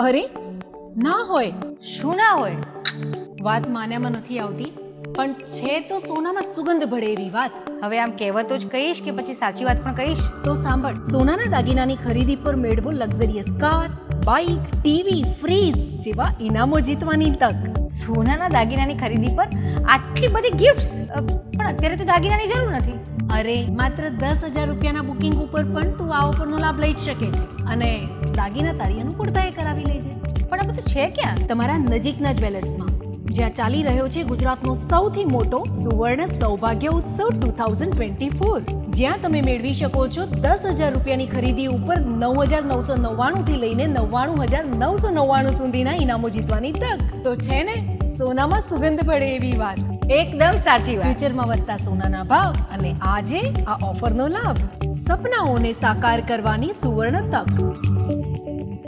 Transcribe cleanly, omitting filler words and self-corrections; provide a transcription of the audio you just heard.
અરે ના હોય. શું ના હોય? વાત માન્યામાં નથી આવતી, પણ છે તો સોનામાં સુગંધ ભળે એવી વાત. હવે આમ કહેવતો જ કહીશ કે પછી સાચી વાત પણ કહીશ? તો સાંભળ, સોનાના દાગીનાની ખરીદી પર મેળવો luxurious car, bike, TV, fridge જેવા ઇનામો જીતવાની તક. સોનાના દાગીનાની ખરીદી પર આટલી બધી ગિફ્ટ્સ! પણ અત્યારે તો દાગીનાની જરૂર નથી. અરે માત્ર 10,000 રૂપિયાના બુકિંગ ઉપર પણ તું આ ઓફરનો લાભ લઈ જ શકે છે અને દાગીના તારી અનુકૂળતાએ કરાવી લેજે. પણ આ બધું છે ક્યાં? તમારા નજીકના જ્વેલર્સમાં, જ્યાં ચાલી રહ્યો છે ગુજરાતનો સૌથી મોટો સુવર્ણ સૌભાગ્ય ઉત્સવ 2024, જ્યાં તમે મેળવી શકો છો 10,000 રૂપિયાની ખરીદી ઉપર 9,999 થી લઈને 99,999 સુધીના ઇનામો જીતવાની તક. તો છે ને સોનામાં સુગંધ પડે એવી વાત. એકદમ સાચી વાત. ફ્યુચરમાં વધતા સોનાના ભાવ અને આજે આ ઓફરનો લાભ. સપનાઓને સાકાર કરવાની સુવર્ણ તક.